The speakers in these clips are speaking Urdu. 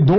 2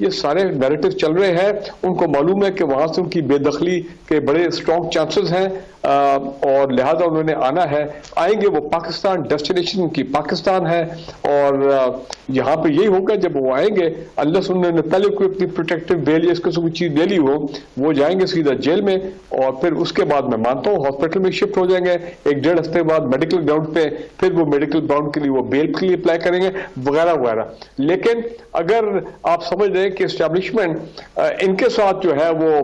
یہ سارے نیریٹو چل رہے ہیں, ان کو معلوم ہے کہ وہاں سے ان کی بے دخلی کے بڑے اسٹرانگ چانسز ہیں, اور لہذا انہوں نے آنا ہے. آئیں گے وہ پاکستان, ڈیسٹینیشن ان کی پاکستان ہے, اور یہاں پہ یہی ہوگا جب وہ آئیں گے, اللہ انہوں نے پہلے کوئی اپنی پروٹیکٹیو بیل یا اس قسم کی چیز لے لی ہو, وہ جائیں گے سیدھا جیل میں, اور پھر اس کے بعد میں مانتا ہوں ہاسپٹل میں شفٹ ہو جائیں گے 1-1.5 ہفتے بعد میڈیکل گراؤنڈ پہ, پھر وہ میڈیکل گراؤنڈ کے لیے وہ بیل کے لیے اپلائی کریں گے وغیرہ وغیرہ. لیکن اگر آپ سمجھ رہے ہیں کہ اسٹیبلشمنٹ ان کے ساتھ جو ہے وہ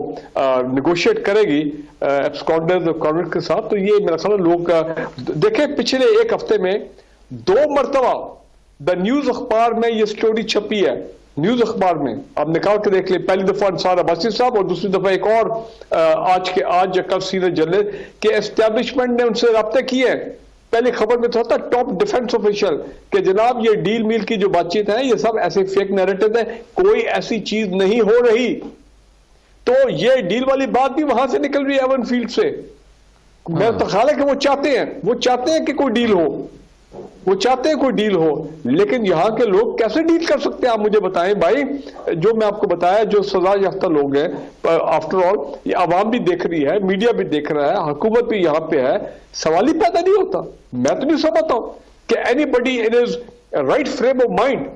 نیگوشیٹ کرے گی ایبسکانڈرز اور کانوینٹ کے ساتھ, تو یہ میرا خیال لوگ دیکھیں پچھلے 1 ہفتے میں 2 مرتبہ دا نیوز اخبار میں یہ سٹوری چھپی ہے. نیوز اخبار میں آپ نکال کے دیکھ لیں, پہلی دفعہ انصار عباسی صاحب اور دوسری دفعہ ایک اور آج کل سینئر جرنلسٹ کہ اسٹیبلشمنٹ نے ان سے رابطے کیے. پہلی خبر میں تو ہوتا ٹاپ ڈیفنس آفیشل کہ جناب یہ ڈیل میل کی جو بات چیت ہے یہ سب ایسے فیک نیریٹو ہے, کوئی ایسی چیز نہیں ہو رہی. تو یہ ڈیل والی بات بھی وہاں سے نکل رہی ہے ایون فیلڈ سے. میرا تو خیال ہے کہ وہ چاہتے ہیں کہ کوئی ڈیل ہو, وہ چاہتے ہیں کوئی ڈیل ہو. لیکن یہاں کے لوگ کیسے ڈیل کر سکتے ہیں آپ مجھے بتائیں بھائی. جو میں آپ کو بتایا جو سزا یافتہ لوگ ہیں, آفٹر آل یہ عوام بھی دیکھ رہی ہے, میڈیا بھی دیکھ رہا ہے, حکومت بھی یہاں پہ ہے, سوال ہی پیدا نہیں ہوتا. میں تو نہیں سمجھتا ہوں کہ anybody in his right frame of mind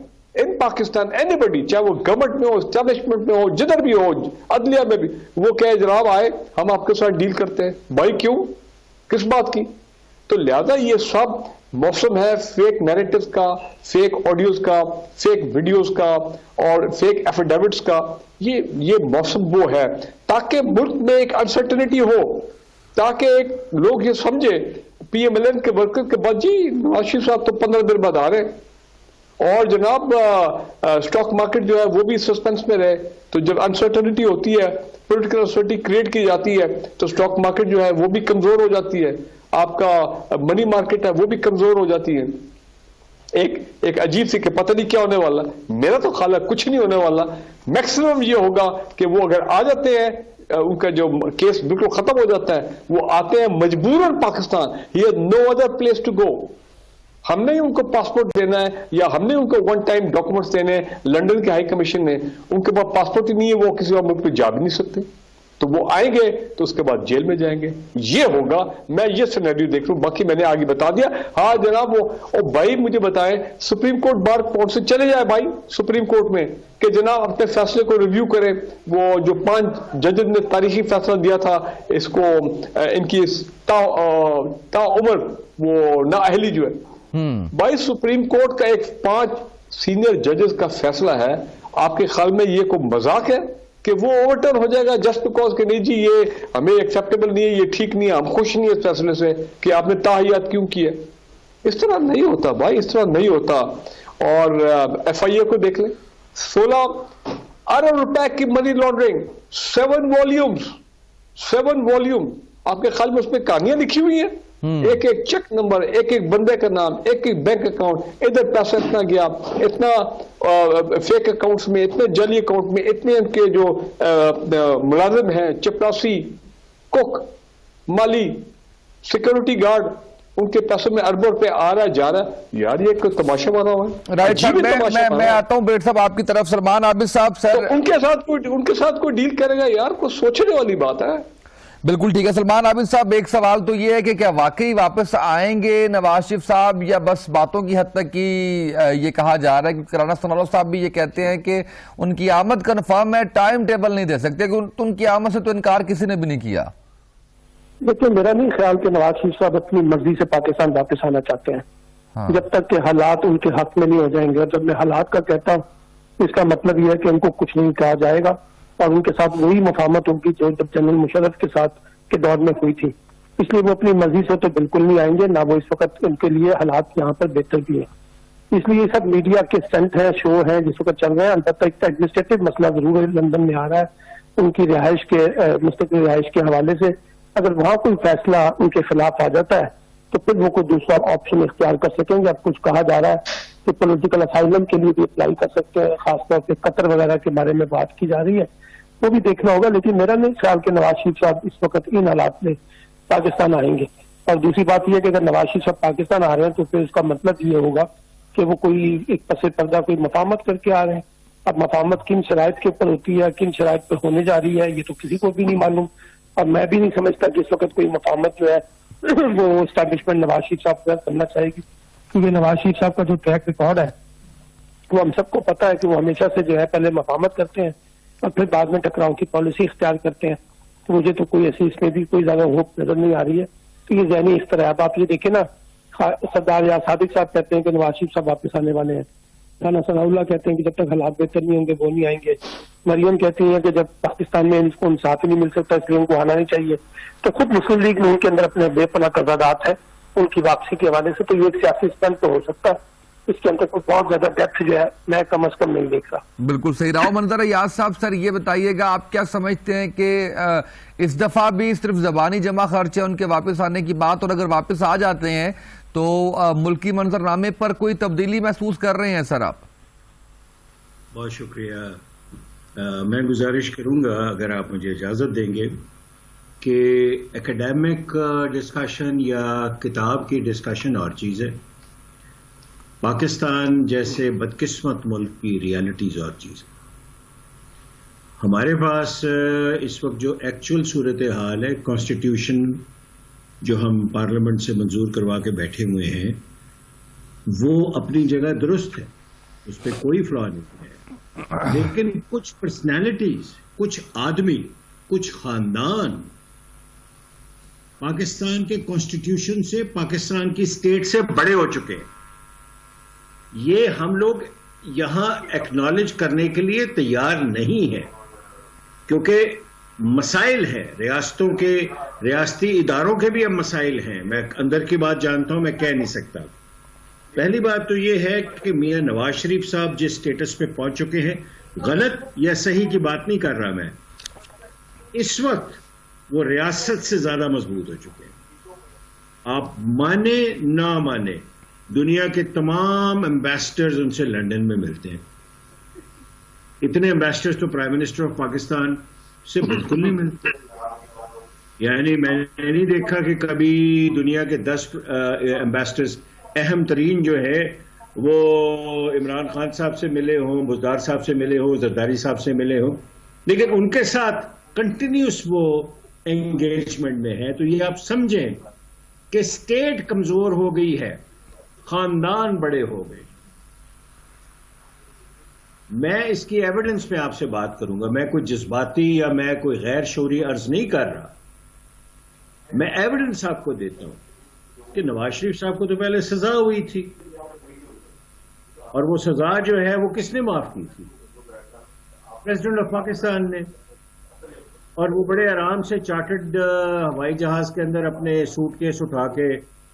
in Pakistan, anybody, چاہے وہ گورنمنٹ میں ہو, اسٹیبلشمنٹ میں ہو, جدھر بھی ہو, عدلیہ میں بھی, وہ کہے جناب آئے ہم آپ کے ساتھ ڈیل کرتے ہیں. بھائی کیوں, کس بات کی؟ تو لہذا یہ سب موسم ہے فیک نیریٹوز کا, فیک آڈیوز کا, فیک ویڈیوز کا اور فیک ایفیڈیوٹس کا. یہ موسم وہ ہے تاکہ ملک میں ایک انسرٹنٹی ہو, تاکہ ایک لوگ یہ سمجھے پی ایم ایل این کے ورکر کے بعد جی نواز شریف صاحب تو 15 دن بعد آ رہے, اور جناب اسٹاک مارکیٹ جو ہے وہ بھی سسپینس میں رہے. تو جب انسرٹنٹی ہوتی ہے, پولیٹیکل انسرٹنٹی کریٹ کی جاتی ہے, تو اسٹاک مارکیٹ جو ہے وہ بھی کمزور ہو جاتی ہے, آپ کا منی مارکیٹ ہے وہ بھی کمزور ہو جاتی ہے. ایک عجیب سی کہ پتہ نہیں کیا ہونے والا. میرا تو خیال ہے کچھ نہیں ہونے والا. میکسیمم یہ ہوگا کہ وہ اگر آ جاتے ہیں, ان کا جو کیس بالکل ختم ہو جاتا ہے, وہ آتے ہیں مجبوراً Pakistan, he has no other place to go. ہم نے ان کو پاسپورٹ دینا ہے یا ہم نے ان کو 1 ٹائم ڈاکومنٹس دینے ہیں. لنڈن کے ہائی کمیشن نے, ان کے پاس پاسپورٹ ہی نہیں ہے, وہ کسی اور ملک پہ جا بھی نہیں سکتے. تو وہ آئیں گے تو اس کے بعد جیل میں جائیں گے. یہ ہوگا, میں یہ سینیریو دیکھ رہا ہوں. باقی میں نے آگے بتا دیا. ہاں جناب وہ, اور بھائی مجھے بتائیں سپریم کورٹ بار کورٹ سے چلے جائے بھائی سپریم کورٹ میں کہ جناب اپنے فیصلے کو ریویو کریں. وہ جو 5 ججز نے تاریخی فیصلہ دیا تھا اس کو, ان کی تا عمر وہ نااہلی جو ہے, بھائی سپریم کورٹ کا ایک 5 سینئر ججز کا فیصلہ ہے. آپ کے خیال میں یہ کوئی مذاق ہے کہ وہ اوورٹرن ہو جائے گا جسٹ بیکاز کہ نہیں جی یہ ہمیں ایکسیپٹیبل نہیں ہے, یہ ٹھیک نہیں ہے, ہم خوش نہیں ہے اس فیصلے سے کہ آپ نے تاحیات کیوں کی ہے؟ اس طرح نہیں ہوتا بھائی, اس طرح نہیں ہوتا. اور ایف آئی اے کو دیکھ لیں, 16 ارب روپے کی منی لانڈرنگ, 7 والیوم. آپ کے خیال میں اس میں کہانیاں لکھی ہوئی ہیں, ایک ایک چیک نمبر, ایک ایک بندے کا نام, ایک ایک بینک اکاؤنٹ, ادھر پیسہ اتنا گیا, اتنا فیک اکاؤنٹس میں, اتنے جعلی اکاؤنٹ میں, اتنے ان کے جو ملازم ہیں, چپراسی, کک, مالی, سیکورٹی گارڈ, ان کے پیسوں میں اربوں روپے آ رہا ہے جا رہا ہے. یار یہ کوئی تماشا بنا ہوا ہے. رائٹ صاحب, میں آتا ہوں بیٹ صاحب آپ کی طرف. سلمان عابد صاحب سر, ان کے ساتھ کوئی ڈیل کرے گا یار, کوئی سوچنے والی بات ہے. بالکل ٹھیک ہے. سلمان عابد صاحب ایک سوال تو یہ ہے کہ کیا واقعی واپس آئیں گے نواز شریف صاحب, یا بس باتوں کی حد تک کی یہ کہا جا رہا ہے, کیونکہ رانا ثناءاللہ صاحب بھی یہ کہتے ہیں کہ ان کی آمد کنفرم ہے, ٹائم ٹیبل نہیں دے سکتے, کہ ان کی آمد سے تو انکار کسی نے بھی نہیں کیا. دیکھیں میرا نہیں خیال کہ نواز شریف صاحب اپنی مرضی سے پاکستان واپس آنا چاہتے ہیں, جب تک کہ حالات ان کے حق میں نہیں ہو جائیں گے. اور جب میں حالات کا کہتا ہوں اس کا مطلب یہ ہے کہ ان کو کچھ نہیں کہا جائے گا, اور ان کے ساتھ وہی مفاہمت ہوگی جو جب جنرل مشرف کے ساتھ کے دور میں ہوئی تھی. اس لیے وہ اپنی مرضی سے تو بالکل نہیں آئیں گے, نہ وہ اس وقت ان کے لیے حالات یہاں پر بہتر بھی ہیں. اس لیے یہ سب میڈیا کے اسٹنٹ ہیں, شو ہیں جس وقت چل رہے ہیں. البتہ ایک ایڈمنسٹریٹو مسئلہ ضرور ہے لندن میں آ رہا ہے ان کی رہائش کے, مستقل رہائش کے حوالے سے. اگر وہاں کوئی فیصلہ ان کے خلاف آ جاتا ہے تو پھر وہ کوئی دوسرا آپشن اختیار کر سکیں گے. اب کچھ کہا جا رہا ہے کہ پولیٹیکل اسائلم کے لیے بھی اپلائی کر سکتے ہیں, خاص طور پہ قطر وغیرہ کے بارے میں بات کی جا رہی ہے, وہ بھی دیکھنا ہوگا. لیکن میرا نہیں خیال کہ نواز شریف صاحب اس وقت ان حالات میں پاکستان آئیں گے. اور دوسری بات یہ ہے کہ اگر نواز شریف صاحب پاکستان آ رہے ہیں تو پھر اس کا مطلب یہ ہوگا کہ وہ کوئی ایک پس پردہ کوئی مفاہمت کر کے آ رہے ہیں. اب مفاہمت کن شرائط کے اوپر ہوتی ہے, کن شرائط پہ ہونے جا رہی ہے, یہ تو کسی کو بھی نہیں معلوم. اور میں بھی نہیں سمجھتا کہ اس وقت کوئی مفاہمت جو ہے وہ اسٹیبلشمنٹ نواز شریف صاحب کو کرنا چاہے گی, کیونکہ نواز شریف صاحب کا جو ٹریک ریکارڈ ہے وہ ہم سب کو پتا ہے کہ وہ ہمیشہ سے جو ہے پہلے مفاہمت کرتے ہیں اور پھر بعد میں ٹکراؤ کی پالیسی اختیار کرتے ہیں. تو مجھے تو کوئی ایسی اس میں بھی کوئی زیادہ ہوپ نظر نہیں آ رہی ہے. تو یہ ذہنی اس طرح. اب آپ یہ دیکھیں نا, سردار یا صادق صاحب کہتے ہیں کہ نواز شریف صاحب واپس آنے والے ہیں, رانا ثناء اللہ کہتے ہیں کہ جب تک حالات بہتر نہیں ہوں گے وہ نہیں آئیں گے, مریم کہتی ہیں کہ جب پاکستان میں ان کو انصاف نہیں مل سکتا اس لیے ان کو آنا نہیں چاہیے. تو خود مسلم لیگ میں ان کے اندر اپنے بے پناہ تضادات ہیں ان کی واپسی کے حوالے سے. تو یہ ایک سیاسی اسٹنٹ تو ہو سکتا ہے, اس کے اندر کوئی بہت زیادہ ڈیپتھ جو ہے میں کم از کم نہیں دیکھ رہا. بالکل صحیح. راؤ منظر یاز صاحب, سر یہ بتائیے گا آپ کیا سمجھتے ہیں کہ اس دفعہ بھی صرف زبانی جمع خرچ ہے ان کے واپس آنے کی بات, اور اگر واپس آ جاتے ہیں تو ملکی منظرنامے پر کوئی تبدیلی محسوس کر رہے ہیں سر آپ؟ بہت شکریہ. میں گزارش کروں گا اگر آپ مجھے اجازت دیں گے کہ ایکیڈیمک ڈسکشن یا کتاب کی ڈسکشن اور چیز ہے, پاکستان جیسے بدقسمت ملک کی ریالٹیز اور چیز. ہمارے پاس اس وقت جو ایکچوئل صورتحال ہے, کانسٹیٹیوشن جو ہم پارلیمنٹ سے منظور کروا کے بیٹھے ہوئے ہیں وہ اپنی جگہ درست ہے, اس پہ کوئی فلا نہیں ہے. لیکن کچھ پرسنالٹیز, کچھ آدمی, کچھ خاندان پاکستان کے کانسٹیٹیوشن سے, پاکستان کی اسٹیٹ سے بڑے ہو چکے ہیں. یہ ہم لوگ یہاں ایکنالج کرنے کے لیے تیار نہیں ہیں, کیونکہ مسائل ہیں ریاستوں کے, ریاستی اداروں کے بھی اب مسائل ہیں. میں اندر کی بات جانتا ہوں, میں کہہ نہیں سکتا. پہلی بات تو یہ ہے کہ میاں نواز شریف صاحب جس سٹیٹس پہ پہنچ چکے ہیں, غلط یا صحیح کی بات نہیں کر رہا میں, اس وقت وہ ریاست سے زیادہ مضبوط ہو چکے ہیں. آپ مانے نہ مانے, دنیا کے تمام ایمبیسڈرز ان سے لندن میں ملتے ہیں. اتنے ایمبیسڈرز تو پرائم منسٹر آف پاکستان سے بالکل نہیں ملتے. یعنی میں نے نہیں دیکھا کہ کبھی دنیا کے 10 ایمبیسڈرز اہم ترین جو ہے وہ عمران خان صاحب سے ملے ہوں, بزدار صاحب سے ملے ہوں, زرداری صاحب سے ملے ہوں, لیکن ان کے ساتھ کنٹینیوس وہ انگیجمنٹ میں ہے. تو یہ آپ سمجھیں کہ اسٹیٹ کمزور ہو گئی ہے, خاندان بڑے ہو گئے. میں اس کی ایویڈنس پہ آپ سے بات کروں گا. میں کوئی جذباتی یا میں کوئی غیر شعوری عرض نہیں کر رہا, میں ایویڈنس آپ کو دیتا ہوں کہ نواز شریف صاحب کو تو پہلے سزا ہوئی تھی, اور وہ سزا جو ہے وہ کس نے معاف کی تھی؟ پریزیڈنٹ آف پاکستان نے. اور وہ بڑے آرام سے چارٹرڈ ہوائی جہاز کے اندر اپنے سوٹ کیس اٹھا کے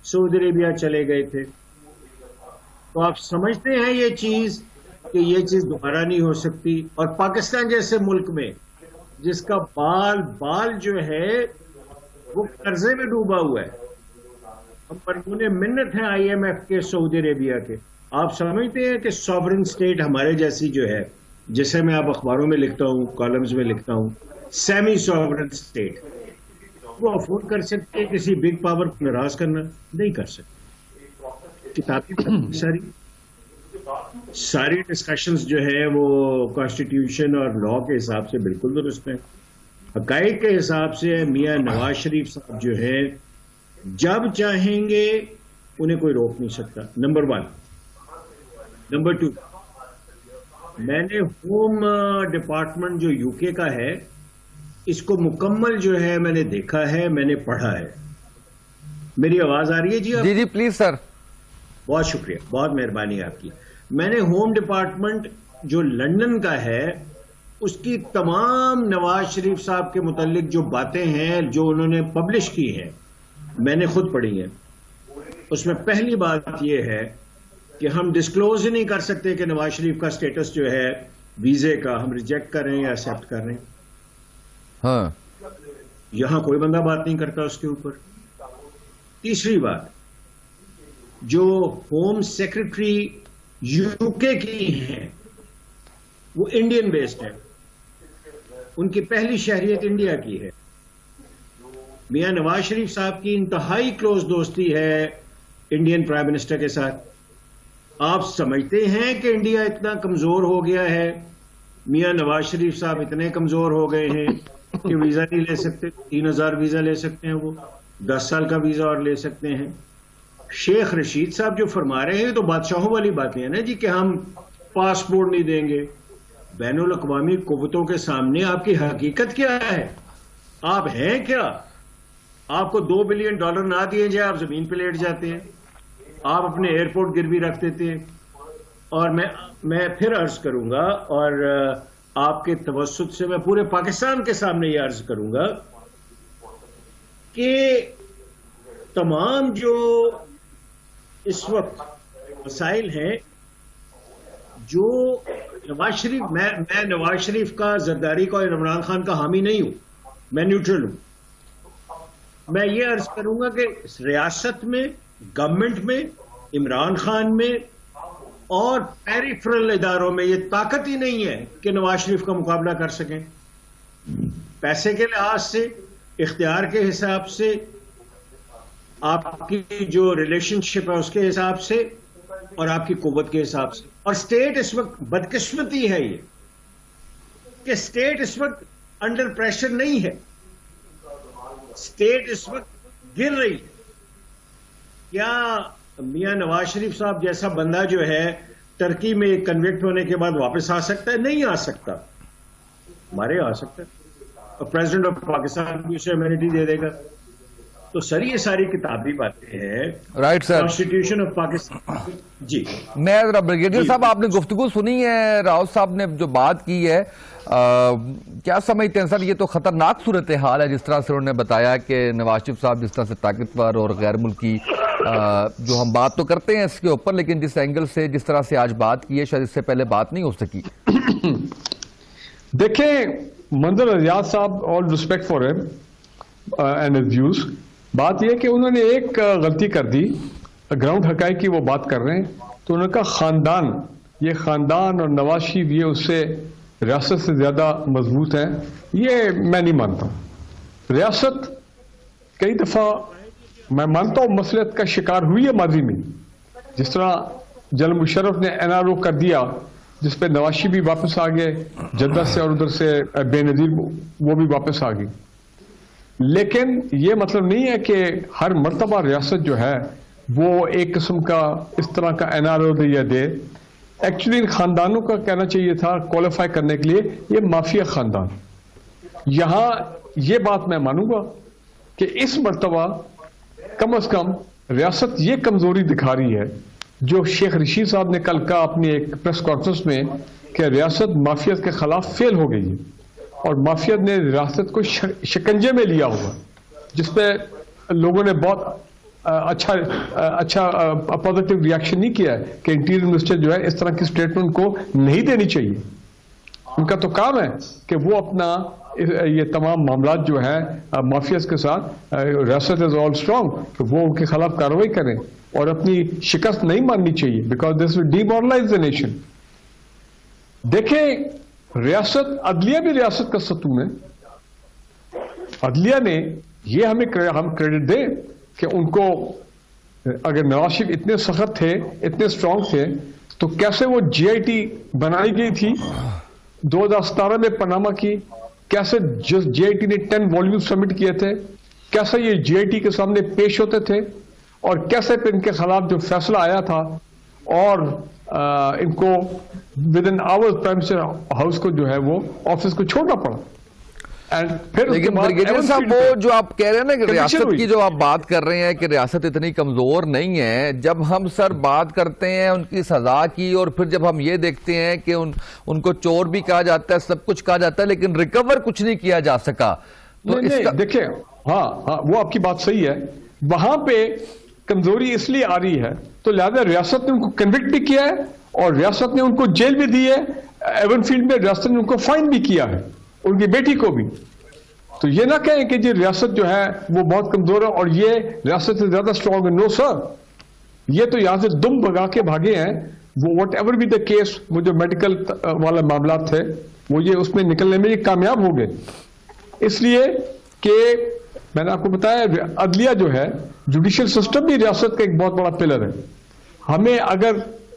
سعودی عربیہ چلے گئے تھے. تو آپ سمجھتے ہیں یہ چیز کہ یہ چیز دوبارہ نہیں ہو سکتی. اور پاکستان جیسے ملک میں جس کا بال جو ہے وہ قرضے میں ڈوبا ہوا ہے, ہم پرمونے منت ہیں آئی ایم ایف کے, سعودی عربیہ کے. آپ سمجھتے ہیں کہ سوورن اسٹیٹ ہمارے جیسی جو ہے, جسے میں آپ اخباروں میں لکھتا ہوں, کالمز میں لکھتا ہوں, سیمی سوورن اسٹیٹ, وہ افورڈ کر سکتے کسی بگ پاور کو ناراض کرنا؟ نہیں کر سکتے. کتابی ساری ڈسکشنز جو ہے وہ کانسٹیٹیوشن اور لا کے حساب سے بالکل درست ہیں. حقائق کے حساب سے میاں نواز شریف صاحب جو ہے جب چاہیں گے انہیں کوئی روک نہیں سکتا. نمبر 1. نمبر 2, میں نے ہوم ڈپارٹمنٹ جو یو کے کا ہے اس کو مکمل جو ہے میں نے دیکھا ہے, میں نے پڑھا ہے. میری آواز آ رہی ہے؟ جی جی پلیز سر. بہت شکریہ, بہت مہربانی آپ کی. میں نے ہوم ڈپارٹمنٹ جو لندن کا ہے اس کی تمام نواز شریف صاحب کے متعلق جو باتیں ہیں جو انہوں نے پبلش کی ہیں میں نے خود پڑھی ہیں. اس میں پہلی بات یہ ہے کہ ہم ڈسکلوز ہی نہیں کر سکتے کہ نواز شریف کا سٹیٹس جو ہے ویزے کا ہم ریجیکٹ کر رہے ہیں یا ایکسیپٹ کر رہے ہیں. ہاں, یہاں کوئی بندہ بات نہیں کرتا اس کے اوپر. تیسری بات, جو ہوم سیکرٹری یو کے کی ہیں وہ انڈین بیسڈ ہے, ان کی پہلی شہریت انڈیا کی ہے. میاں نواز شریف صاحب کی انتہائی کلوز دوستی ہے انڈین پرائم منسٹر کے ساتھ. آپ سمجھتے ہیں کہ انڈیا اتنا کمزور ہو گیا ہے؟ میاں نواز شریف صاحب اتنے کمزور ہو گئے ہیں کہ ویزا نہیں لے سکتے؟ 3000 ویزا لے سکتے ہیں وہ، 10 سال کا ویزا اور لے سکتے ہیں۔ شیخ رشید صاحب جو فرما رہے ہیں تو بادشاہوں والی باتیں ہیں نا جی، کہ ہم پاسپورٹ نہیں دیں گے۔ بین الاقوامی قوتوں کے سامنے آپ کی حقیقت کیا ہے؟ آپ ہیں کیا؟ آپ کو $2 بلین نہ دیے جائے آپ زمین پہ لیٹ جاتے ہیں، آپ اپنے ایئرپورٹ گروی رکھ دیتے ہیں۔ اور میں پھر عرض کروں گا، اور آپ کے توسط سے میں پورے پاکستان کے سامنے یہ عرض کروں گا کہ تمام جو اس وقت مسائل ہیں، جو نواز شریف، میں نواز شریف کا، زرداری کا اور عمران خان کا حامی نہیں ہوں، میں نیوٹرل ہوں۔ میں یہ عرض کروں گا کہ ریاست میں، گورنمنٹ میں، عمران خان میں اور پیریفرل اداروں میں یہ طاقت ہی نہیں ہے کہ نواز شریف کا مقابلہ کر سکیں، پیسے کے لحاظ سے، اختیار کے حساب سے، آپ کی جو ریلیشن شپ ہے اس کے حساب سے، اور آپ کی قوت کے حساب سے۔ اور اسٹیٹ اس وقت، بدقسمتی ہے یہ کہ اسٹیٹ اس وقت انڈر پریشر نہیں ہے، اسٹیٹ اس وقت گر رہی ہے۔ کیا میاں نواز شریف صاحب جیسا بندہ جو ہے ترکی میں کنوکٹ ہونے کے بعد واپس آ سکتا ہے؟ نہیں آ سکتا، ہمارے آ سکتا ہے، اور پریزیڈنٹ آف پاکستان بھی اسے امیونٹی دے دے گا۔ تو سر یہ ساری کتابی باتیں ہیں۔ Right sir, constitution of Pakistan. جی میں ذرا بریگیڈیئر صاحب، آپ نے گفتگو سنی ہے، راؤت صاحب نے جو بات کی ہے، کیا سمجھتے ہیں سر؟ یہ تو خطرناک صورتحال ہے جس طرح سے انہوں نے بتایا کہ نواز شریف صاحب جس طرح سے طاقتور اور غیر ملکی، جو ہم بات تو کرتے ہیں اس کے اوپر، لیکن جس اینگل سے، جس طرح سے آج بات کی ہے، شاید اس سے پہلے بات نہیں ہو سکی۔ دیکھیں منظر ریاض صاحب، آل ریسپیکٹ فار ہم اینڈ ہز ویوز، بات یہ کہ انہوں نے ایک غلطی کر دی، گراؤنڈ حقائق کی وہ بات کر رہے ہیں، تو انہوں نے کہا خاندان، یہ خاندان اور نواز شریف یہ اس سے ریاست سے زیادہ مضبوط ہے۔ یہ میں نہیں مانتا ہوں۔ ریاست کئی دفعہ میں مانتا ہوں مسئلہ کا شکار ہوئی ہے ماضی میں، جس طرح جنرل مشرف نے NRO کر دیا، جس پہ نواز شریف بھی واپس آ گئے جدہ سے، اور ادھر سے بے نظیر وہ بھی واپس آ گئی۔ لیکن یہ مطلب نہیں ہے کہ ہر مرتبہ ریاست جو ہے وہ ایک قسم کا اس طرح کا NRO دے۔ ایکچولی ان خاندانوں کا کہنا چاہیے تھا کوالیفائی کرنے کے لیے، یہ مافیا خاندان۔ یہاں یہ بات میں مانوں گا کہ اس مرتبہ کم از کم ریاست یہ کمزوری دکھا رہی ہے، جو شیخ رشید صاحب نے کل کہا اپنی ایک پریس کانفرنس میں، کہ ریاست مافیات کے خلاف فیل ہو گئی ہے، اور مافیات نے ریاست کو شکنجے میں لیا ہوا، جس پہ لوگوں نے بہت اچھا پازیٹیو ریاکشن نہیں کیا ہے کہ انٹیریئر منسٹر جو ہے اس طرح کی سٹیٹمنٹ کو نہیں دینی چاہیے۔ ان کا تو کام ہے کہ وہ اپنا یہ تمام معاملات جو ہے مافیاز کے ساتھ، ریاست از آل اسٹرانگ، تو وہ ان کے خلاف کارروائی کریں، اور اپنی شکست نہیں ماننی چاہیے، because this will demoralise the nation. دیکھیں ریاست، عدلیہ بھی ریاست کا ستون ہے۔ عدلیہ نے یہ ہم کریڈٹ دیں کہ ان کو، اگر نواز شریف اتنے سخت تھے، اتنے اسٹرانگ تھے، تو کیسے وہ GIT بنائی گئی تھی 2017 میں پاناما کی، کیسے GIT نے 10 والیوم سبمٹ کیے تھے، کیسے یہ GIT کے سامنے پیش ہوتے تھے، اور کیسے پھر ان کے خلاف جو فیصلہ آیا تھا، اور ان کو with in hours prime minister house کو جو ہے وہ آفس کو چھوڑنا پڑا۔ لیکن بریگیڈیئر صاحب، وہ جو آپ کہہ رہے ہیں نا کہ ریاست کی جو آپ بات کر رہے ہیں کہ ریاست اتنی کمزور نہیں ہے، جب ہم سر بات کرتے ہیں ان کی سزا کی، اور پھر جب ہم یہ دیکھتے ہیں کہ ان کو چور بھی کہا جاتا ہے، سب کچھ کہا جاتا ہے، لیکن ریکور کچھ نہیں کیا جا سکا، تو دیکھیں ہاں وہ آپ کی بات صحیح ہے، وہاں پہ کمزوری اس لیے آ رہی ہے، تو لہذا ریاست نے ان کو کنوکٹ بھی کیا ہے، اور ریاست نے ان کو جیل بھی دی ہے، ایون فیلڈ میں ریاست نے ان کو فائن بھی کیا ہے، ان کی بیٹی کو بھی۔ تو یہ نہ کہیں کہ جی ریاست جو ہے وہ بہت کمزور ہے اور یہ ریاست سے زیادہ اسٹرانگ ہے، نو سر، یہ تو یہاں سے دم بگا کے بھاگے ہیں۔ وہ whatever be the case, وہ جو میڈیکل والا معاملات تھے، وہ یہ اس میں نکلنے میں یہ کامیاب ہو گئے، اس لیے کہ میں نے آپ کو بتایا عدلیہ جو ہے، جوڈیشل سسٹم بھی ریاست کا ایک بہت بڑا پلر ہے۔ ہمیں اگر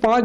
5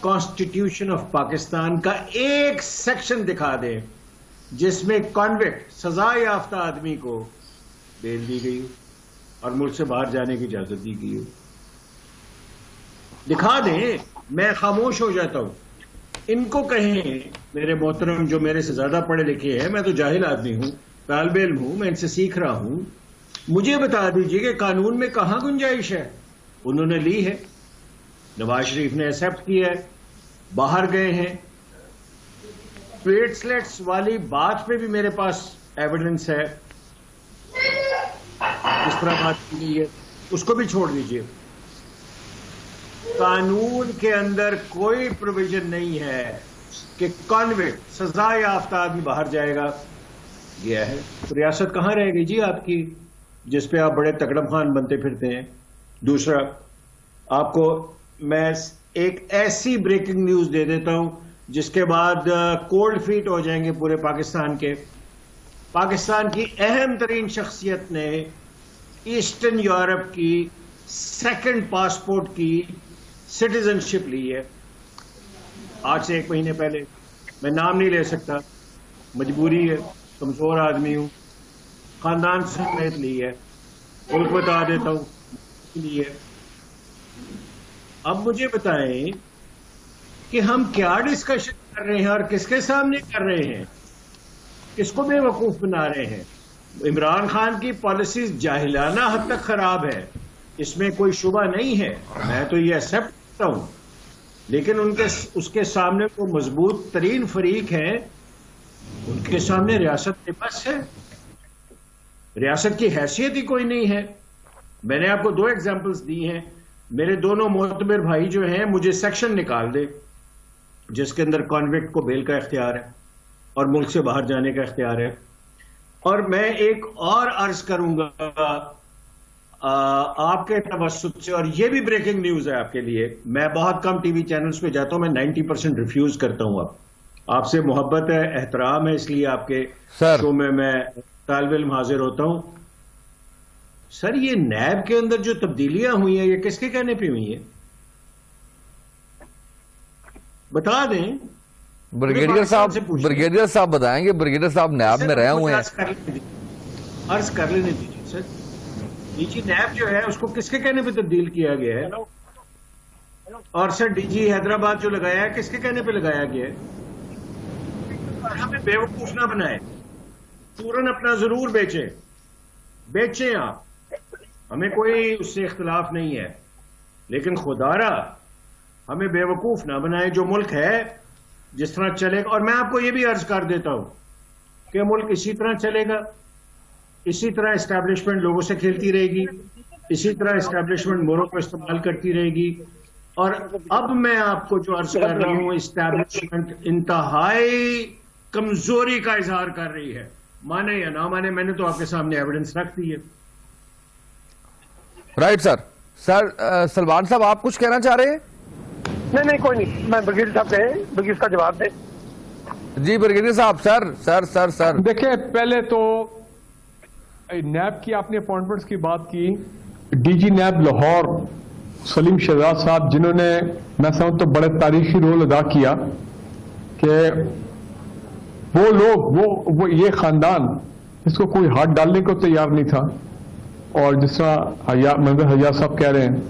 کانسٹیٹیوشن آف پاکستان کا ایک سیکشن دکھا دیں جس میں کانوکٹ سزا یافتہ آدمی کو بیل دی گئی اور ملک سے باہر جانے کی اجازت دی گئی ہو. دکھا دیں, میں خاموش ہو جاتا ہوں. ان کو کہیں میرے محترم جو میرے سے زیادہ پڑھے لکھے ہیں, میں تو جاہل آدمی ہوں, طالب علم ہوں, میں ان سے سیکھ رہا ہوں, مجھے بتا دیجئے کہ قانون میں کہاں گنجائش ہے. انہوں نے لی ہے, نواز شریف نے ایکسپٹ کیا ہے, باہر گئے ہیں. پلیٹلیٹس والی بات پہ بھی میرے پاس ایویڈنس ہے, اس طرح بات کی گئی ہے, اس کو بھی چھوڑ دیجئے. قانون کے اندر کوئی پروویژن نہیں ہے کہ کانوکٹ سزا یافتہ آدمی باہر جائے گا. گیا ہے تو ریاست کہاں رہے گی جی آپ کی, جس پہ آپ بڑے تکڑم خان بنتے پھرتے ہیں. دوسرا, آپ کو میں ایک ایسی بریکنگ نیوز دے دیتا ہوں جس کے بعد کولڈ فیٹ ہو جائیں گے پورے پاکستان کے. پاکستان کی اہم ترین شخصیت نے ایسٹرن یورپ کی سیکنڈ پاسپورٹ کی سٹیزن شپ لی ہے آج سے 1 مہینے پہلے. میں نام نہیں لے سکتا, مجبوری ہے, کمزور آدمی ہوں, خاندان سمیت لی ہے. ملک بتا دیتا ہوں لی ہے. اب مجھے بتائیں کہ ہم کیا ڈسکشن کر رہے ہیں اور کس کے سامنے کر رہے ہیں, کس کو بے وقوف بنا رہے ہیں. عمران خان کی پالیسیز جاہلانہ حد تک خراب ہے, اس میں کوئی شبہ نہیں ہے, میں تو یہ ایکسپٹ کرتا ہوں. لیکن اس کے سامنے وہ مضبوط ترین فریق ہیں, ان کے سامنے ریاست کے پاس ہے, ریاست کی حیثیت ہی کوئی نہیں ہے. میں نے آپ کو 2 ایگزامپلس دی ہیں. میرے دونوں معتبر بھائی جو ہیں, مجھے سیکشن نکال دے جس کے اندر کانوکٹ کو بیل کا اختیار ہے اور ملک سے باہر جانے کا اختیار ہے. اور میں ایک اور عرض کروں گا آپ کے توسط سے, اور یہ بھی بریکنگ نیوز ہے آپ کے لیے. میں بہت کم ٹی وی چینلز پہ جاتا ہوں, میں 90% ریفیوز کرتا ہوں. آپ سے محبت ہے, احترام ہے, اس لیے آپ کے شو میں طالب علم حاضر ہوتا ہوں. سر, یہ نیب کے اندر جو تبدیلیاں ہوئی ہیں یہ کس کے کہنے پہ ہوئی ہیں؟ بتا دیں. بریگیڈیئر صاحب بتائیں گے. بریگیڈیئر صاحب نیب میں رہے ہوئے ہیں. عرض کر لینے دیجیے سر. ڈی جی نیب جو ہے اس کو کس کے کہنے پہ تبدیل کیا گیا ہے؟ اور سر ڈی جی حیدرآباد جو لگایا ہے کس کے کہنے پہ لگایا گیا ہے؟ ہمیں بے وقوف نہ بنائے. فوراً اپنا ضرور بیچیں آپ, ہمیں کوئی اس سے اختلاف نہیں ہے, لیکن خدارا ہمیں بے وقوف نہ بنائے. جو ملک ہے جس طرح چلے گا, اور میں آپ کو یہ بھی عرض کر دیتا ہوں کہ ملک اسی طرح چلے گا, اسی طرح اسٹیبلشمنٹ لوگوں سے کھیلتی رہے گی, اسی طرح اسٹیبلشمنٹ موروں کو استعمال کرتی رہے گی. اور اب میں آپ کو جو عرض کر رہا ہوں, اسٹیبلشمنٹ انتہائی کمزوری کا اظہار کر رہی ہے, مانے یا نہ مانے. میں نے تو آپ کے سامنے ایویڈنس رکھ دی ہے. Right sir. سلمان صاحب آپ کچھ کہنا چاہ رہے ہیں؟ نہیں کوئی نہیں, میں بریگیڈیئر صاحب کہیں, بریگیڈیئر کا جواب دیں. جی بریگیڈیئر صاحب. سر دیکھیں, پہلے تو نیب کی آپ نے اپوائنٹمنٹس کی بات کی. ڈی جی نیب لاہور سلیم شہزاد صاحب, جنہوں نے میں سمجھتا ہوں بڑے تاریخی رول ادا کیا, کہ وہ لوگ وہ یہ خاندان اس کو کوئی ہاتھ ڈالنے کو تیار نہیں تھا. اور جس طرح منظر حجاز صاحب کہہ رہے ہیں,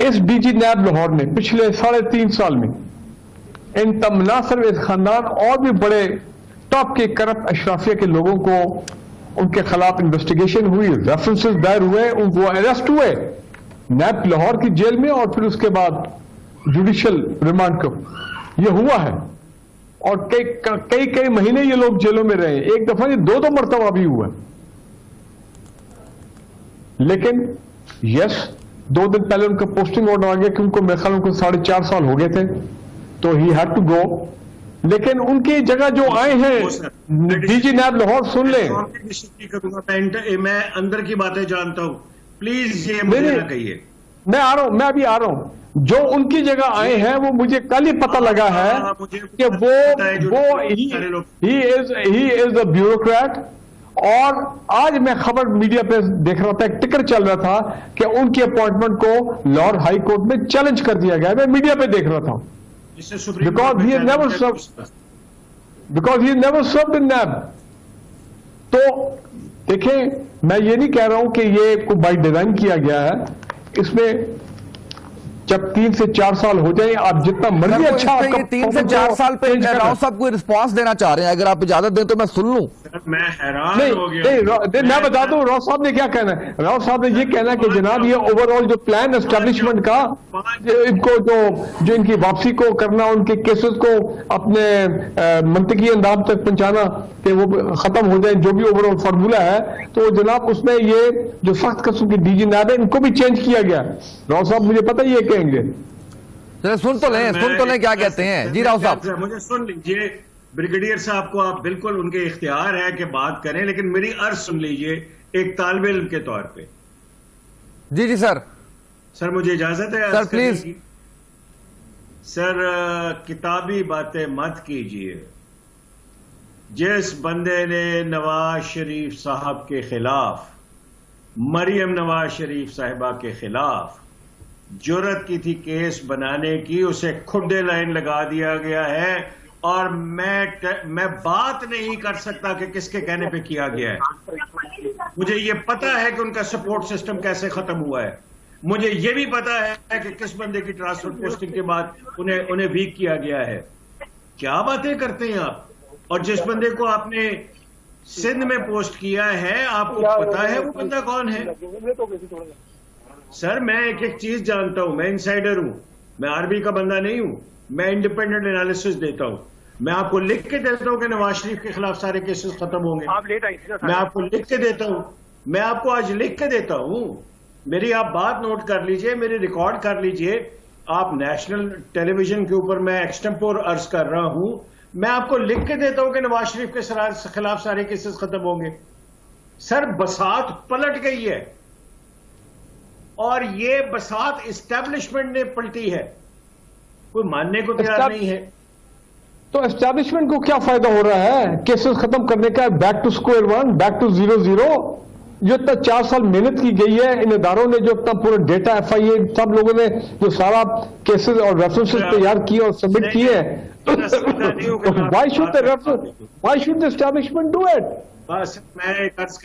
اس ڈی جی نیب لاہور نے پچھلے 3.5 سال میں نہ صرف اس خاندان اور بھی بڑے ٹاپ کے کرپٹ اشرافیہ کے لوگوں کو, ان کے خلاف انویسٹیگیشن ہوئی, ریفرنسز دائر ہوئے, وہ اریسٹ ہوئے نیب لاہور کی جیل میں, اور پھر اس کے بعد جوڈیشل ریمانڈ کو یہ ہوا ہے. اور کئی مہینے یہ لوگ جیلوں میں رہے. ایک دفعہ یہ 2 مرتبہ بھی ہوا. لیکن یس, 2 دن پہلے ان کا پوسٹنگ آرڈر آ گیا کہ ان کو میرے خیال ان کو 4.5 سال ہو گئے تھے, تو ہی ہیڈ ٹو گو. لیکن ان کی جگہ جو آئے ہیں ڈی جی نیب لاہور, سن لیں, میں اندر کی باتیں جانتا ہوں, پلیز یہ مجھے نہ کہیے. میں آ رہا ہوں, میں ابھی آ رہا ہوں. جو ان کی جگہ آئے ہیں وہ مجھے کل ہی پتہ لگا ہے کہ وہ ہی از اے بیوروکریٹ, اور آج میں خبر میڈیا پہ دیکھ رہا تھا، ایک ٹکر چل رہا تھا کہ ان کی اپوائنٹمنٹ کو لاہور ہائی کورٹ میں چیلنج کر دیا گیا. میں میڈیا پہ دیکھ رہا تھا. Because he has never served in NAB. تو دیکھیں، میں یہ نہیں کہہ رہا ہوں کہ یہ کوئی بائی ڈیزائن کیا گیا ہے. اس میں جب 3 سے 4 سال ہو جائیں، آپ جتنا مرضی اچھا. 3 سے 4 سال پہ راؤ صاحب کوئی رسپانس دینا چاہ رہے ہیں، اگر آپ اجازت دیں تو میں سن لوں. میں حیران ہو گیا. میں بتا دوں راؤ صاحب نے کیا کہنا ہے. راؤ صاحب نے یہ کہنا ہے کہ جناب یہ اوور آل جو پلان اسٹیبلشمنٹ کا، ان کو جو ان کی واپسی کو کرنا، ان کے کیسز کو اپنے منطقی انداز تک پہنچانا کہ وہ ختم ہو جائیں، جو بھی اوور آل فارمولا ہے، تو جناب اس میں یہ جو سخت قسم کی ڈی جی نیب ہے ان کو بھی چینج کیا گیا. راؤ صاحب مجھے پتہ یہ کہیں گے. سن تو لیں کیا کہتے ہیں. جی راؤ صاحب مجھے سن لیجئے. بریگیڈیئر صاحب کو آپ بالکل ان کے اختیار ہے کہ بات کریں، لیکن میری عرض سن لیجئے ایک طالب علم کے طور پہ. جی سر. سر مجھے اجازت ہے سر پلیز. سر کتابی باتیں مت کیجئے. جس بندے نے نواز شریف صاحب کے خلاف، مریم نواز شریف صاحبہ کے خلاف جرت کی تھی کیس بنانے کی، اسے کھڈے لائن لگا دیا گیا ہے. اور میں بات نہیں کر سکتا کہ کس کے کہنے پہ کیا گیا ہے. مجھے یہ پتا ہے کہ ان کا سپورٹ سسٹم کیسے ختم ہوا ہے. مجھے یہ بھی پتا ہے کہ کس بندے کی ٹرانسفر پوسٹنگ کے بعد انہیں ویک کیا گیا ہے. کیا باتیں کرتے ہیں آپ؟ اور جس بندے کو آپ نے سندھ میں پوسٹ کیا ہے، آپ کو پتا ہے وہ بندہ کون ہے؟ سر میں ایک چیز جانتا ہوں، میں انسائیڈر ہوں، میں آرمی کا بندہ نہیں ہوں. میں انڈیپینڈنٹ انالیسس دیتا ہوں. میں آپ کو لکھ کے دیتا ہوں کہ نواز شریف کے خلاف سارے کیسز ختم ہوں گے. میں آپ کو لکھ کے دیتا ہوں. میں آپ کو آج لکھ کے دیتا ہوں. میری آپ بات نوٹ کر لیجئے، میری ریکارڈ کر لیجئے. آپ نیشنل ٹیلی ویژن کے اوپر میں ایکسٹمپور عرض کر رہا ہوں. میں آپ کو لکھ کے دیتا ہوں کہ نواز شریف کے خلاف سارے کیسز ختم ہوں گے. سر بساط پلٹ گئی ہے، اور یہ بساط اسٹیبلشمنٹ نے پلٹی ہے. کوئی ماننے کو تیار نہیں ہے. تو اسٹیبلشمنٹ کو کیا فائدہ ہو رہا ہے کیسز ختم کرنے کا؟ Back to square one, back to 0-0. جو اتنا 4 سال محنت کی گئی ہے ان اداروں نے، جو اتنا پورا ڈیٹا ایف آئی اے سب لوگوں نے جو سارا کیسز اور ریفرنسز تیار کیے اور سبمٹ کیے، why should the establishment do it؟ بس میں ایک عرض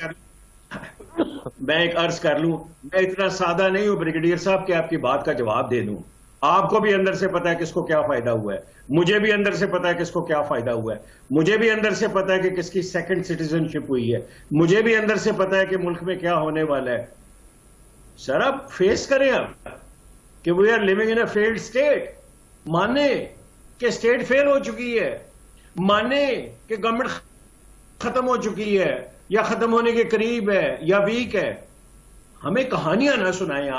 کر لوں. میں اتنا سادہ نہیں ہوں بریگیڈیئر صاحب کہ آپ کی بات کا جواب دے دوں. آپ کو بھی اندر سے پتا ہے کس کو کیا فائدہ ہوا ہے، مجھے بھی اندر سے پتا ہے کس کو کیا فائدہ ہوا ہے. مجھے بھی اندر سے پتا ہے کہ کس کی سیکنڈ سٹیزن شپ ہوئی ہے. مجھے بھی اندر سے پتا ہے کہ ملک میں کیا ہونے والا ہے. سر آپ فیس کریں آپ کہ we are living in a failed state. مانے کہ اسٹیٹ فیل ہو چکی ہے، مانے کہ گورنمنٹ ختم ہو چکی ہے یا ختم ہونے کے قریب ہے یا ویک ہے. ہمیں کہانیاں نہ سنائیں.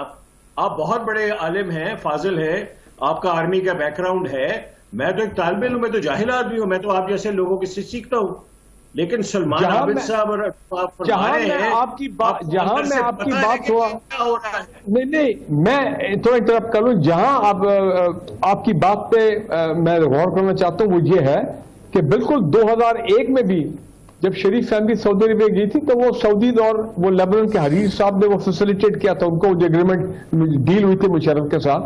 آپ بہت بڑے عالم ہیں، فاضل ہیں، آپ کا آرمی کا بیک گراؤنڈ ہے. میں تو ایک طالب علم، میں تو جاہل آدمی ہوں. میں تو آپ جیسے لوگوں کی سے سیکھتا ہوں. لیکن سلمان عابد صاحب اور آپ کی بات ہوا نہیں، میں تھوڑا انٹرپٹ کر لوں. جہاں آپ کی بات پہ میں غور کرنا چاہتا ہوں وہ یہ ہے کہ بالکل 2001 میں بھی جب شریف فیملی سعودی عربیہ گئی تھی تو وہ سعودی اور وہ لیبنان کے حریر صاحب نے وہ فیسیلیٹیٹ کیا تھا ان کو، جو ایگریمنٹ ڈیل ہوئی تھی مشرف کے ساتھ.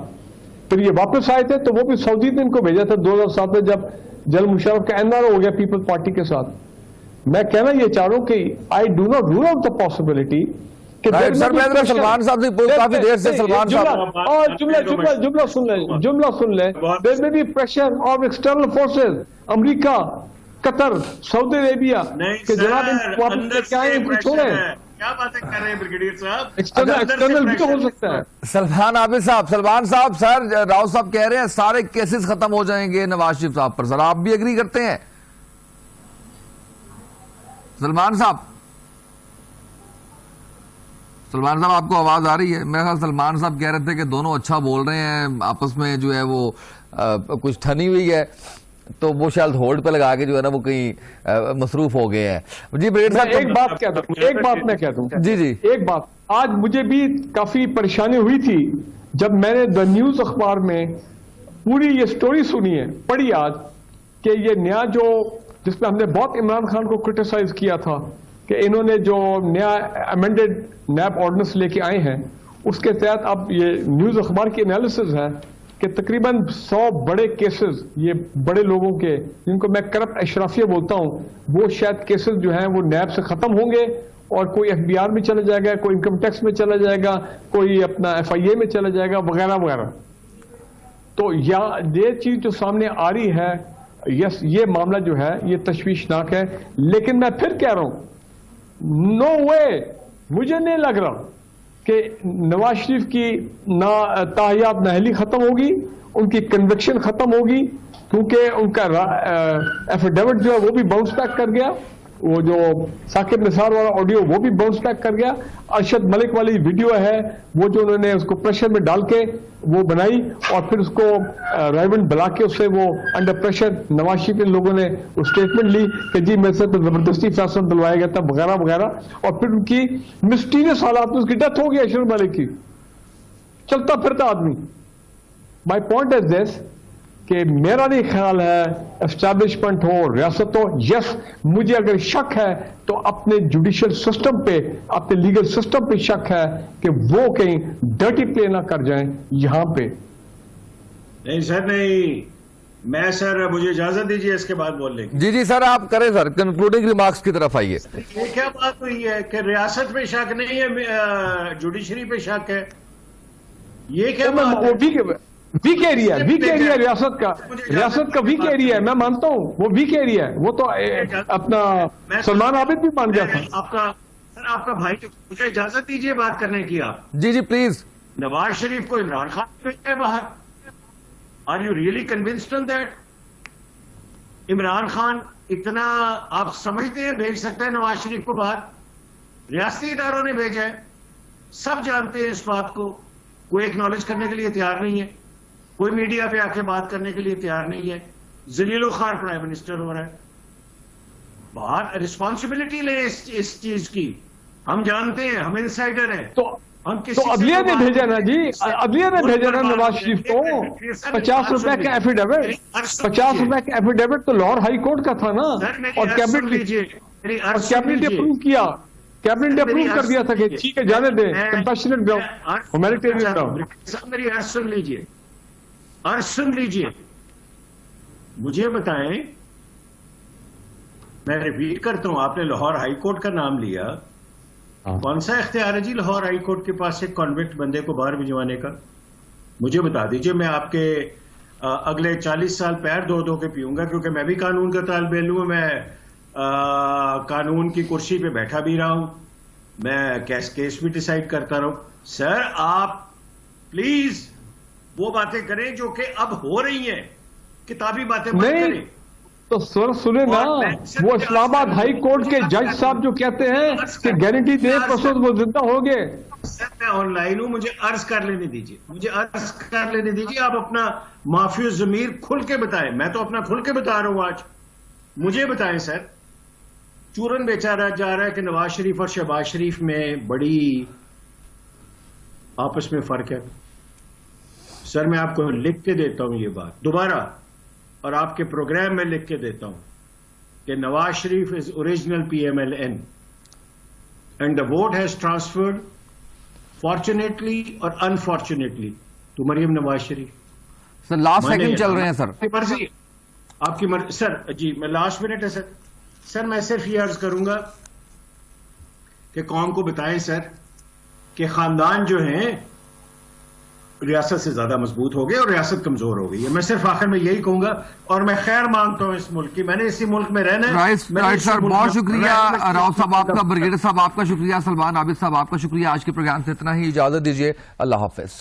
پھر یہ واپس آئے تھے تو وہ بھی سعودی نے ان کو بھیجا تھا 2007 میں جب جنرل مشرف کا NRO ہو گیا پیپل پارٹی کے ساتھ. میں کہنا یہ چاہ رہا ہوں کہ I do not rule out the possibility کہ سلمان صاحب سے کافی دیر سے سلمان صاحب اور جملہ سن لیں. there may be pressure of external forces، امریکہ، قطر، سعودی عربیہ کہ جناب واپس کیا ہے، کچھ چھوڑیں. کیا باتیں کر رہے ہیں بریگیڈیئر صاحب؟ ایکسٹرنل بھی تو ہو سکتا ہے. سلمان عابد صاحب، سلمان صاحب، سر راؤ صاحب کہہ رہے ہیں سارے کیسز ختم ہو جائیں گے نواز شریف صاحب پر. سر آپ بھی ایگری کرتے ہیں؟ سلمان صاحب آپ کو آواز آ رہی ہے؟ میرے خیال سلمان صاحب کہہ رہے تھے کہ دونوں اچھا بول رہے ہیں، آپس میں جو ہے وہ کچھ ٹھنی ہوئی ہے تو وہ شاید ہولڈ پہ لگا کے جو ہے نا وہ کہیں مصروف ہو گئے ہیں. جی بریگیڈیئر صاحب ایک بات میں کہتا ہوں. جی ایک بات آج مجھے بھی کافی پریشانی ہوئی تھی جب میں نے دا نیوز اخبار میں پوری یہ سٹوری سنی ہے، پڑھی آج، کہ یہ نیا جو جس میں ہم نے بہت عمران خان کو کرٹیسائز کیا تھا کہ انہوں نے جو نیا امینڈڈ نیب آرڈیننس لے کے آئے ہیں اس کے تحت اب یہ نیوز اخبار کی انالیسز ہے کہ تقریباً 100 بڑے کیسز یہ بڑے لوگوں کے جن کو میں کرپٹ اشرافیہ بولتا ہوں وہ شاید کیسز جو ہیں وہ نیب سے ختم ہوں گے اور کوئی ایف بی آر میں چلا جائے گا, کوئی انکم ٹیکس میں چلا جائے گا, کوئی اپنا ایف آئی اے میں چلا جائے گا وغیرہ وغیرہ. تو یہ چیز جو سامنے آ رہی ہے یس یہ معاملہ جو ہے یہ تشویشناک ہے. لیکن میں پھر کہہ رہا ہوں نو وے, مجھے نہیں لگ رہا کہ نواز شریف کی نہ تاحیات نااہلی ختم ہوگی, ان کی کنوکشن ختم ہوگی, کیونکہ ان کا ایفیڈیوٹ جو ہے وہ بھی باؤنس بیک کر گیا, وہ جو ثاقب نثار والا آڈیو وہ بھی باؤنس بیک کر گیا. ارشد ملک والی ویڈیو ہے وہ جو انہوں نے اس کو پریشر میں ڈال کے وہ بنائی اور پھر اس کو رائیونڈ بلا کے اس سے وہ انڈر پریشر نواز شریف کے لوگوں نے اسٹیٹمنٹ لی کہ جی میرے سے تو زبردستی فیصلہ دلوایا گیا تھا وغیرہ وغیرہ, اور پھر ان کی مسٹیریس حالات میں اس کی ڈیتھ ہو گئی ارشد ملک کی, چلتا پھرتا آدمی. مائی پوائنٹ از دس کہ میرا نہیں خیال ہے اسٹیبلشمنٹ ہو ریاست ہو, یس مجھے اگر شک ہے تو اپنے جوڈیشل سسٹم پہ اپنے لیگل سسٹم پہ شک ہے کہ وہ کہیں ڈرٹی پلے نہ کر جائیں یہاں پہ. نہیں سر نہیں, میں سر مجھے اجازت دیجیے اس کے بعد بولنے کی. جی سر آپ کریں سر, کنکلوڈنگ ریمارکس کی طرف آئیے. یہ کیا بات ہوئی ہے کہ ریاست پہ شک نہیں ہے جوڈیشری پہ شک ہے, یہ کیا بات ہے؟ ویک ایریا ہے ریاست کا ویک ایریا ہے, میں مانتا ہوں وہ ویک ایریا ہے, وہ تو اپنا سلمان عابد بھی مان گیا تھا. آپ کا بھائی مجھے اجازت دیجیے بات کرنے کی. آپ جی پلیز. نواز شریف کو عمران خان بھیجا ہے باہر, are you really convinced on that? Imran Khan اتنا آپ سمجھتے ہیں بھیج سکتا ہے نواز شریف کو باہر؟ ریاستی اداروں نے بھیجا ہے, سب جانتے ہیں اس بات کو, کوئی ایکنالج کرنے کے لیے تیار نہیں ہے, کوئی میڈیا پہ آ کے بات کرنے کے لیے تیار نہیں ہے. ذلیل الخوار پرائم منسٹر ہو رہا ہے, باہر رسپانسبلٹی لیں اس چیز کی. ہم جانتے ہیں, ہم انسائڈر ہیں. تو عدلیہ نے بھیجا نا جی, عدلیہ نے بھیجا نا نواز شریف کو 50 روپے کا ایفیڈیوٹ, 50 روپے کا ایفیڈیوٹ تو لاہور ہائی کورٹ کا تھا نا, اور کیبنٹ نے اپروو کیا, کیبنٹ نے اپروو کر دیا تھا کہ ٹھیک ہے جانے دیں, کمپیشنٹ گراؤنڈ, ہیومینیٹیرین گراؤنڈ. میری عرض سن لیجیے, عرض سن لیجیے, مجھے بتائیں, میں ریپیٹ کرتا ہوں, آپ نے لاہور ہائی کورٹ کا نام لیا, کون سا اختیار ہے جی لاہور ہائی کورٹ کے پاس ایک کانوکٹ بندے کو باہر بھجوانے کا؟ مجھے بتا دیجئے, میں آپ کے اگلے 40 سال پیر دھو کے پیوں گا, کیونکہ میں بھی قانون کا طالب علم ہوں, میں قانون کی کرسی پہ بیٹھا بھی رہا ہوں, میں کیس بھی ڈیسائیڈ کرتا رہا ہوں. سر آپ پلیز وہ باتیں کریں جو کہ اب ہو رہی ہیں, کتابی باتیں مت کریں. تو سر سنیں نا, وہ اسلام آباد ہائی کورٹ کے جج صاحب جو کہتے ہیں کہ گارنٹی دے پرسنٹ وہ زندہ ہو گئے. سر میں آن لائن ہوں, مجھے عرض کر لینے دیجیے, مجھے عرض کر لینے دیجیے. آپ اپنا معافی ضمیر کھل کے بتائیں, میں تو اپنا کھل کے بتا رہا ہوں آج. مجھے بتائیں سر, چورن بیچا جا رہا ہے کہ نواز شریف اور شہباز شریف میں بڑی آپس میں فرق ہے. سر میں آپ کو لکھ کے دیتا ہوں یہ بات دوبارہ, اور آپ کے پروگرام میں لکھ کے دیتا ہوں کہ Nawaz Sharif is original PMLN and the vote has transferred fortunately اور unfortunately to Maryam Nawaz Sharif. Sir last second چل رہے ہیں سر, مرضی آپ کی مرضی. سر جی میں لاسٹ منٹ ہے سر. سر میں صرف یہ عرض کروں گا کہ قوم کو بتائیں سر کہ خاندان جو ہیں ریاست سے زیادہ مضبوط ہو گئے اور ریاست کمزور ہو گئی ہے. میں صرف آخر میں یہی کہوں گا, اور میں خیر مانگتا ہوں اس ملک کی, میں نے اسی ملک میں رہنا ہے. رائٹ سر, بہت شکریہ راؤ صاحب آپ کا, بریگیڈیئر صاحب آپ کا شکریہ, سلمان عابد صاحب آپ کا شکریہ. آج کے پروگرام سے اتنا ہی, اجازت دیجیے, اللہ حافظ.